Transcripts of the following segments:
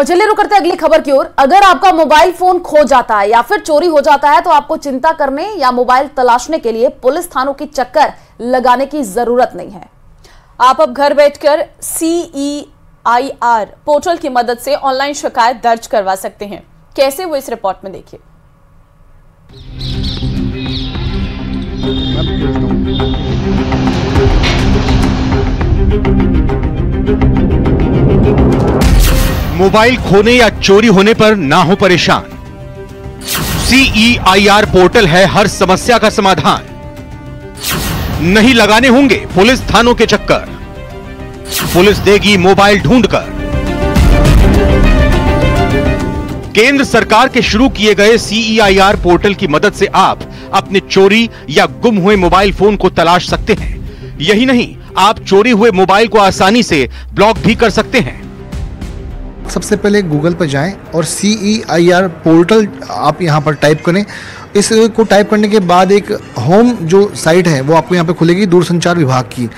और चलिए रुक करते हैं अगली खबर की ओर। अगर आपका मोबाइल फोन खो जाता है या फिर चोरी हो जाता है तो आपको चिंता करने या मोबाइल तलाशने के लिए पुलिस थानों की चक्कर लगाने की जरूरत नहीं है। आप अब घर बैठकर CEIR पोर्टल की मदद से ऑनलाइन शिकायत दर्ज करवा सकते हैं। कैसे, वो इस रिपोर्ट में देखिए। मोबाइल खोने या चोरी होने पर ना हो परेशान। CEIR पोर्टल है हर समस्या का समाधान। नहीं लगाने होंगे पुलिस थानों के चक्कर। पुलिस देगी मोबाइल ढूंढकर। केंद्र सरकार के शुरू किए गए CEIR पोर्टल की मदद से आप अपने चोरी या गुम हुए मोबाइल फोन को तलाश सकते हैं। यही नहीं, आप चोरी हुए मोबाइल को आसानी से ब्लॉक भी कर सकते हैं। सबसे पहले गूगल पर जाएं और CEIR पोर्टल आप यहां पर टाइप करें। इसको टाइप करने के बाद एक होम जो साइट है वो आपको यहां पे खुलेगी, दूरसंचार विभाग की।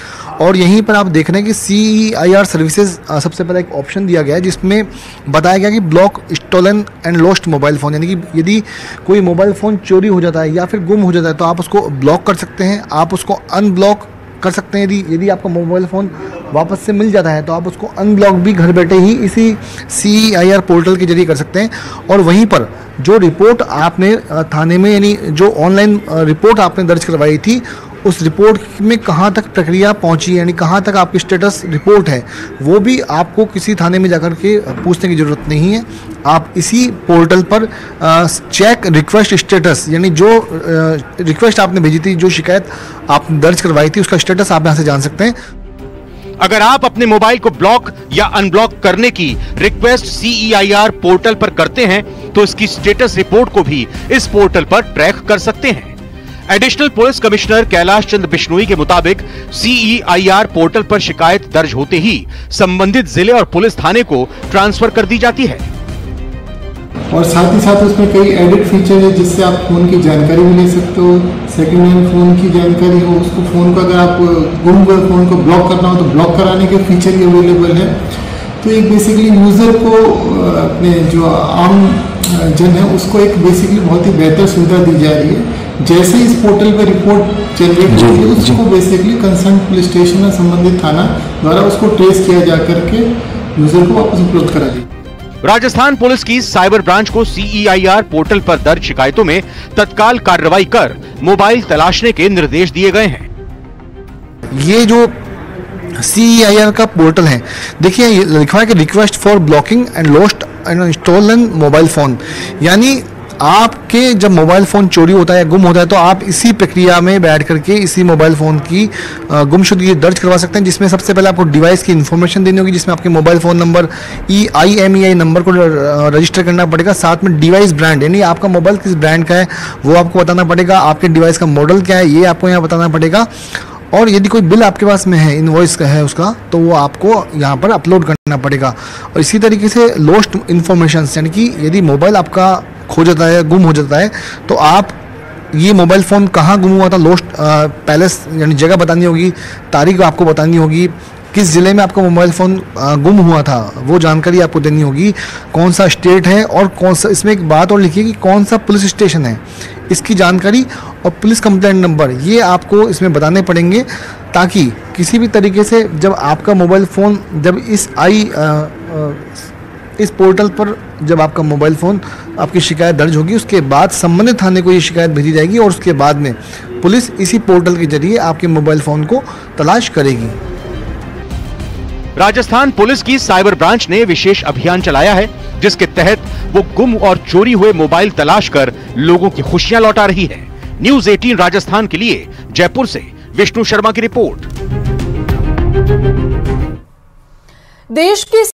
और यहीं पर आप देख रहे हैं कि CEIR सर्विसेज सबसे पहले एक ऑप्शन दिया गया है जिसमें बताया गया कि block stolen and lost mobile phone, यानी कि यदि कोई मोबाइल फ़ोन चोरी हो जाता है या फिर गुम हो जाता है तो आप उसको ब्लॉक कर सकते हैं, आप उसको अनब्लॉक कर सकते हैं। यदि आपका मोबाइल फ़ोन वापस से मिल जाता है तो आप उसको अनब्लॉक भी घर बैठे ही इसी CEIR पोर्टल के जरिए कर सकते हैं। और वहीं पर जो रिपोर्ट आपने थाने में, यानी जो ऑनलाइन रिपोर्ट आपने दर्ज करवाई थी, उस रिपोर्ट में कहाँ तक प्रक्रिया पहुँची, यानी कहाँ तक आपकी स्टेटस रिपोर्ट है, वो भी आपको किसी थाने में जाकर के पूछने की ज़रूरत नहीं है। आप इसी पोर्टल पर चेक रिक्वेस्ट स्टेटस, यानी जो रिक्वेस्ट आपने भेजी थी, जो शिकायत आपने दर्ज करवाई थी, उसका स्टेटस आप यहाँ से जान सकते हैं। अगर आप अपने मोबाइल को ब्लॉक या अनब्लॉक करने की रिक्वेस्ट CEIR पोर्टल पर करते हैं तो इसकी स्टेटस रिपोर्ट को भी इस पोर्टल पर ट्रैक कर सकते हैं। Additional police commissioner Kailash Chandra Bishnoi के मुताबिक CEIR पोर्टल पर शिकायत दर्ज होते ही संबंधित जिले और पुलिस थाने को ट्रांसफर कर दी जाती है। और साथ ही साथ उसमें कई एडिट फीचर है जिससे आप फोन की जानकारी भी ले सकते हो। सेकेंड हैंड फोन की जानकारी हो, उसको फोन को अगर आप गुम हुए फोन को ब्लॉक करना हो तो ब्लॉक कराने के फीचर भी अवेलेबल है। तो एक बेसिकली यूज़र को, अपने जो आम जन है, उसको एक बेसिकली बहुत ही बेहतर सुविधा दी जा रही है। जैसे इस पोर्टल पर रिपोर्ट जनरेट होती है उसको बेसिकली कंसर्न पुलिस स्टेशन या संबंधित थाना द्वारा उसको ट्रेस किया जा करके यूज़र को वापस उपलब्ध करा दिया। राजस्थान पुलिस की साइबर ब्रांच को CEIR पोर्टल पर दर्ज शिकायतों में तत्काल कार्रवाई कर मोबाइल तलाशने के निर्देश दिए गए हैं। ये जो CEIR का पोर्टल है, देखिए लिखा है कि request for blocking and lost and stolen mobile phone, यानी आपके जब मोबाइल फ़ोन चोरी होता है या गुम होता है तो आप इसी प्रक्रिया में बैठ करके इसी मोबाइल फ़ोन की गुमशुदगी दर्ज करवा सकते हैं, जिसमें सबसे पहले आपको डिवाइस की इन्फॉर्मेशन देनी होगी, जिसमें आपके mobile phone number IMEI number को रजिस्टर करना पड़ेगा। साथ में डिवाइस ब्रांड, यानी आपका मोबाइल किस ब्रांड का है वो आपको बताना पड़ेगा। आपके डिवाइस का मॉडल क्या है ये आपको यहाँ बताना पड़ेगा। और यदि कोई बिल आपके पास में है, इनवॉइस का है उसका, तो वो आपको यहाँ पर अपलोड करना पड़ेगा। और इसी तरीके से लॉस्ट इन्फॉर्मेशन, यानी कि यदि मोबाइल आपका खो जाता है, गुम हो जाता है, तो आप ये मोबाइल फ़ोन कहाँ गुम हुआ था, लॉस्ट पैलेस यानी जगह बतानी होगी, तारीख आपको बतानी होगी, किस ज़िले में आपका मोबाइल फ़ोन गुम हुआ था वो जानकारी आपको देनी होगी, कौन सा स्टेट है और कौन सा, इसमें एक बात और लिखिए कि कौन सा पुलिस स्टेशन है, इसकी जानकारी और पुलिस कंप्लेंट नंबर ये आपको इसमें बताने पड़ेंगे, ताकि किसी भी तरीके से जब आपका मोबाइल फ़ोन जब इस पोर्टल पर जब आपका मोबाइल फ़ोन आपकी शिकायत दर्ज होगी, उसके बाद संबंधित थाने को ये शिकायत भेजी जाएगी और उसके बाद में पुलिस इसी पोर्टल के जरिए आपके मोबाइल फ़ोन को तलाश करेगी। राजस्थान पुलिस की साइबर ब्रांच ने विशेष अभियान चलाया है जिसके तहत वो गुम और चोरी हुए मोबाइल तलाश कर लोगों की खुशियां लौटा रही है। न्यूज़ 18 राजस्थान के लिए जयपुर से विष्णु शर्मा की रिपोर्ट। देश की